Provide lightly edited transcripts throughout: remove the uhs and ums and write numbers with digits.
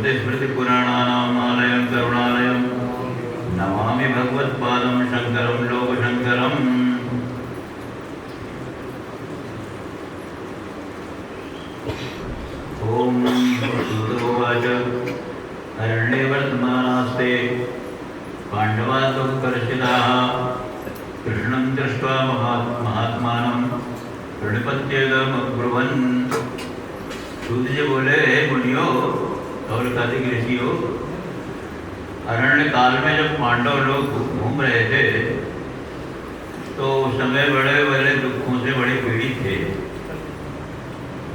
श्रुतिस्मृतिपुराणानाम् आलयं करुणालयं नमामि भगवत्पादं शङ्करं लोकशङ्करम्। ॐ सूतोवाच अरण्ये वर्तमानास्ते पाण्डवाः दुःखकर्षिताः कृष्णं दृष्ट्वा महात्मानं प्रणिपत्येदमब्रुवन्। सूत जी बोले, हे मुनियो और कार्तिक ऋषियों, अरण्य काल में जब पांडव लोग घूम रहे थे तो उस समय बड़े बड़े दुखों से बड़े पीड़ित थे।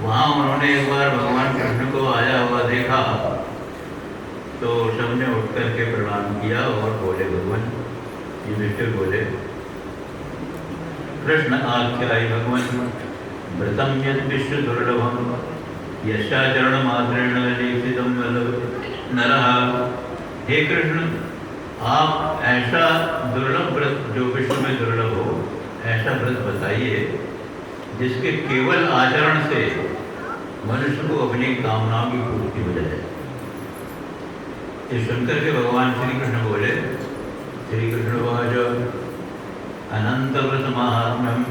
वहाँ उन्होंने एक बार भगवान कृष्ण को आया हुआ देखा तो सबने उठ करके प्रणाम किया और बोले, भगवान युधिष्ठिर बोले, कृष्ण आख्यायि भगवान व्रतम यद विश्व दुर्लभम यशाचरण मात्रेण दीक्षितम नरः। हे कृष्ण, आप ऐसा दुर्लभ व्रत जो विश्व में दुर्लभ हो ऐसा व्रत बताइए जिसके केवल आचरण से मनुष्य को अपनी कामनाओं की पूर्ति हो जाए। इस सुनकर के भगवान श्री कृष्ण बोले, श्री कृष्ण वाच अनंत व्रत महात्म्यम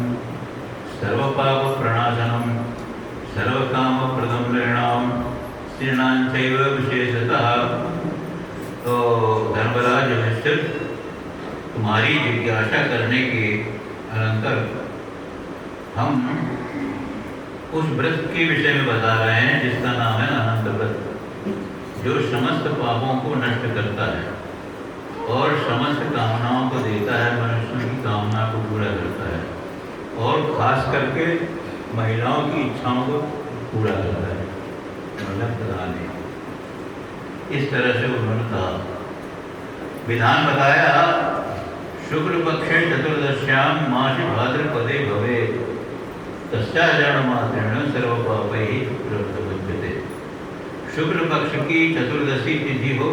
सर्वपाप प्रणाशनम सर्वकाम प्रदम नृणाम स्त्रीणांचैव विशेषतः। तो धर्मराज युधिष्ठिर, तुम्हारी जिज्ञासा करने के अनंतर हम उस व्रत के विषय में बता रहे हैं जिसका नाम है अनंत व्रत, जो समस्त पापों को नष्ट करता है और समस्त कामनाओं को देता है, मनुष्यों की कामना को पूरा करता है और खास करके महिलाओं की इच्छाओं को पूरा करता है, मतलब प्रधान है। इस तरह से उन्होंने कहा, विधान बताया, शुक्ल पक्षे चतुर्दश्याम मासी भाद्रपदे भवे तस्याचरण मात्रेण सर्वपापैः प्रवर्तते। शुक्ल पक्ष की चतुर्दशी तिथि हो,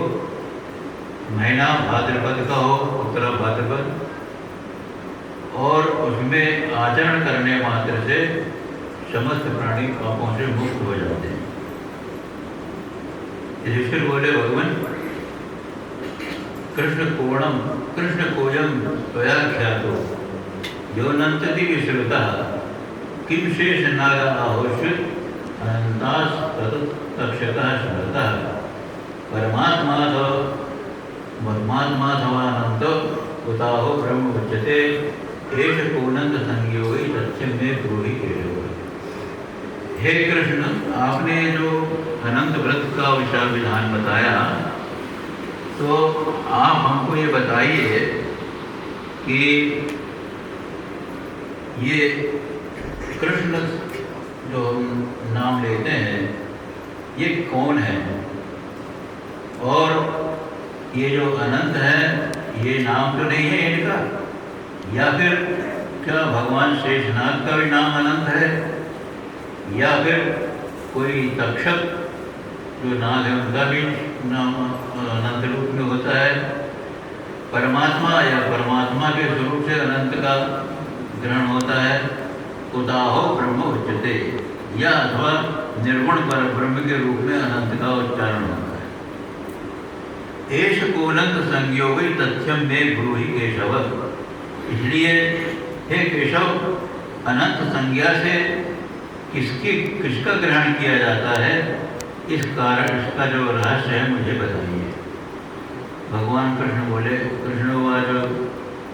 महीना भाद्रपद का हो, उत्तरा भाद्रपद, और उसमें आचरण करने मात्र से समस्त प्राणी पापों से मुक्त हो जाते हैं। युधिष्ठिर बोले, भगवान कृष्ण कोयम त्वया ख्यातो यो नंतति विश्रुतः किम शेष नाग आहोष्य अनंतास तक्षतः स्मृतः परमात्माथवानंत उताहो ब्रह्म उच्यते एष कोनंद संज्ञो वै सत्यम में ब्रूहि केशव। हे कृष्ण, आपने जो अनंत व्रत का विचार विधान बताया तो आप हमको ये बताइए कि ये कृष्ण जो नाम लेते हैं ये कौन है, और ये जो अनंत है ये नाम तो नहीं है इनका, या फिर क्या भगवान शेषनाग का भी नाम अनंत है, या फिर कोई तक्षक जो नाग है उनका भी नाम अनंत रूप में होता है, परमात्मा या परमात्मा के स्वरूप से अनंत का ग्रहण होता है, उदाहो ब्रह्म उच्यते, या अथवा निर्गुण पर ब्रह्म के रूप में अनंत का उच्चारण होता है। एष कोनंत संज्ञो वै तथ्यम में ब्रूहि केशव। इसलिए हे केशव, अनंत संज्ञा से किसका ग्रहण किया जाता है, इस कारण इसका जो रहस्य है मुझे बताइए। भगवान कृष्ण बोले, कृष्णोवाच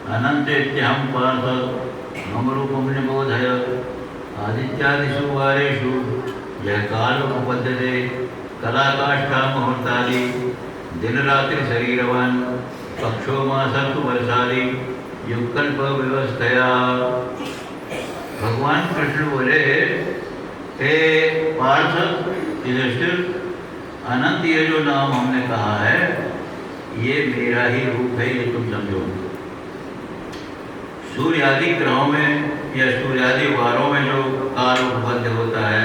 अनंतेत्यहं पार्थ मम रूपं निबोधय आदित्यादिषु वारेषु यः कालोपपद्यते कलाकाष्ठा मुहूर्तादि दिन रात्रि शरीरवान् पक्षो मासर्तु वर्षादि युगकल्प व्यवस्थया। भगवान कृष्ण बोले, हे पार्थ युधिष्ठिर, अनंत ये जो नाम हमने कहा है ये मेरा ही रूप है, ये तुम समझो। सूर्यादि ग्रहों में या सूर्यादि वारों में जो काल उपबद्ध होता है,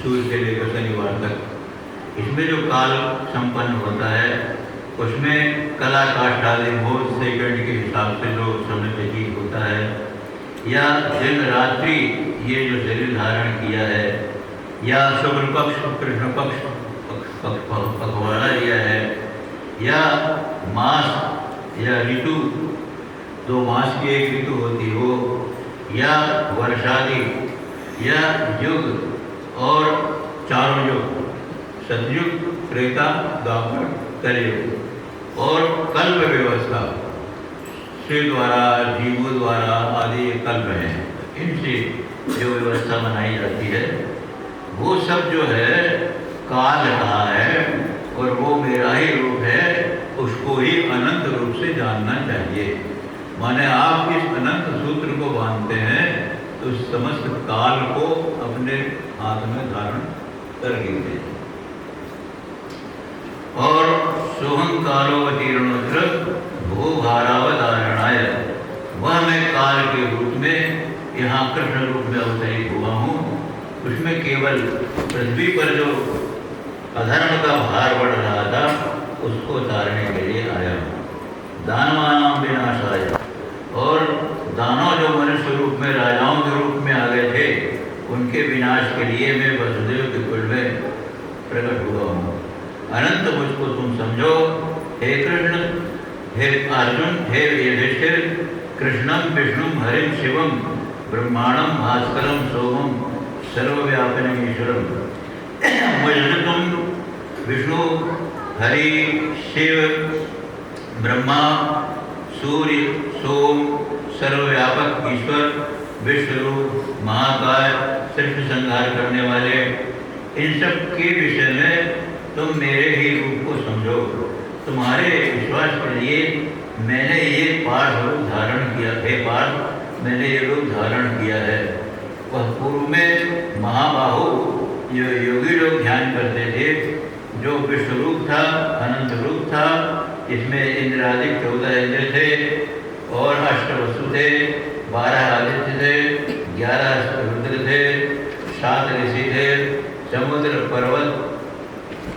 सूर्य से लेकर शनिवार तक, इसमें जो काल संपन्न होता है उसमें कला काष्ठादि मुहूर्त सेकंड के हिसाब से जो समय व्यतीत होता है, या दिन रात्रि ये जो शरीर धारण किया है, या शुक्ल पक्ष कृष्ण पक्ष पखवाड़ा लिया है, या मास या ऋतु, 2 मास की एक ऋतु होती हो, या वर्षादि, या युग और 4 युग, सतयुग, त्रेता, द्वापर, कलयुग, और कल्प व्यवस्था, शिव द्वारा, जीवों द्वारा आदि कल्प हैं। इनसे जो व्यवस्था बनाई जाती है वो सब जो है काल कहा है, और वो मेरा ही रूप है, उसको ही अनंत रूप से जानना चाहिए। माने आप इस अनंत सूत्र को बांधते हैं तो समस्त काल को अपने हाथ में धारण कर लीजिए। और सोहं कालोवतीर्णोत्र भूभारावतारणाय, वह मैं काल के रूप में यहाँ कृष्ण रूप में अवतरित हुआ हूँ। उसमें केवल पृथ्वी पर जो अधर्म का भार बढ़ रहा था उसको उतारने के लिए आया हूँ। दानवानाम विनाशाय, और दानव जो मनुष्य रूप में राजाओं के रूप में आ गए थे उनके विनाश के लिए मैं वसुदेव के कुल में प्रकट हुआ हूँ। अनंत मुझको तुम समझो हे कृष्ण, हे अर्जुन, हे युधिष्ठिर। कृष्णम विष्णुम हरिम शिवम ब्रह्मांडम भास्करम सोमम सर्वव्यापिनम ईश्वरम। मुझे तुम विष्णु, हरि, शिव, ब्रह्मा, सूर्य, सोम, सर्वव्यापक ईश्वर, विश्वरूप, महाकाय, सृष्टि संहार करने वाले, इन सब के विषय में तुम मेरे ही रूप को समझो। तुम्हारे विश्वास के लिए मैंने ये पार्थ रूप धारण किया है, पार्थ मैंने ये रूप धारण किया है। वह पूर्व में महाबाहु जो योगी लोग ध्यान करते थे, जो विश्वरूप था, अनंत रूप था, इसमें इंद्रादिक 14 इंद्र थे और 8 वसु थे, 12 आदित्य थे, 11 रुद्र थे, 7 ऋषि थे, समुद्र,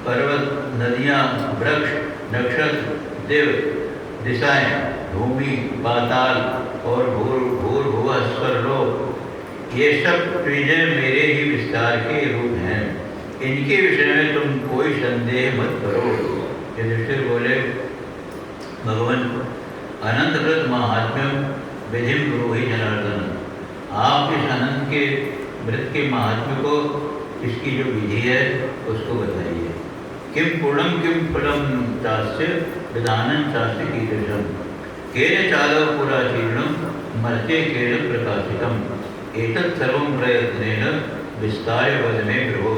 पर्वत, नदियाँ, वृक्ष, नक्षत्र, देव, दिशाएं, भूमि, पाताल और भूर्भुवः स्वर्लोक, ये सब चीजें मेरे ही विस्तार के रूप हैं। इनके विषय में तुम कोई संदेह मत करो। युधिष्ठिर बोले, भगवान अनंत कृत महात्म्यम विधिम ब्रूहि जनार्दन। आप इस अनंत के व्रत के महात्म्य को, इसकी जो विधि है उसको बताइए। किम पूर्णम किम फलम चास्य विधानम चास्य कीदृशम केन चालव पुराचीर्णम मर्त्य केन प्रकाशितम एतत् सर्वं प्रयत्नेन विस्तार्य वद मे प्रभो।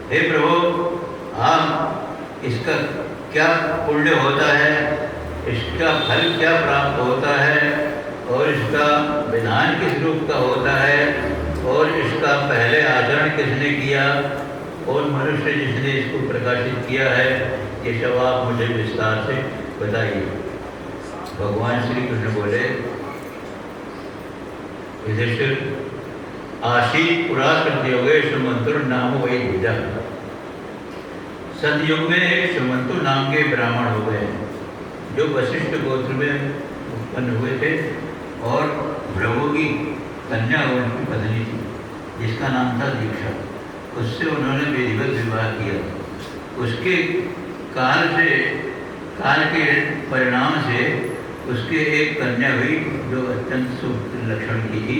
हे प्रभो, आप इसका क्या पुण्य होता है, इसका फल क्या प्राप्त होता है, और इसका विधान किस रूप का होता है, और इसका पहले आचरण किसने किया, और मनुष्य जिसने इसको प्रकाशित किया है, ये सब आप मुझे विस्तार से बताइए। भगवान श्री कृष्ण बोले, युधिष्ठिर, आशीत पुराकृत योगे सुमंतुर नाम वही भुजा। सतयुग में एक सुमंतु नाम के ब्राह्मण हो गए जो वशिष्ठ गोत्र में उत्पन्न हुए थे, और भृगु की कन्या उनकी पत्नी थी जिसका नाम था दीक्षा। उससे उन्होंने विधिवत विवाह किया। उसके काल के परिणाम से उसके एक कन्या हुई जो अत्यंत शुभ लक्षण की थी,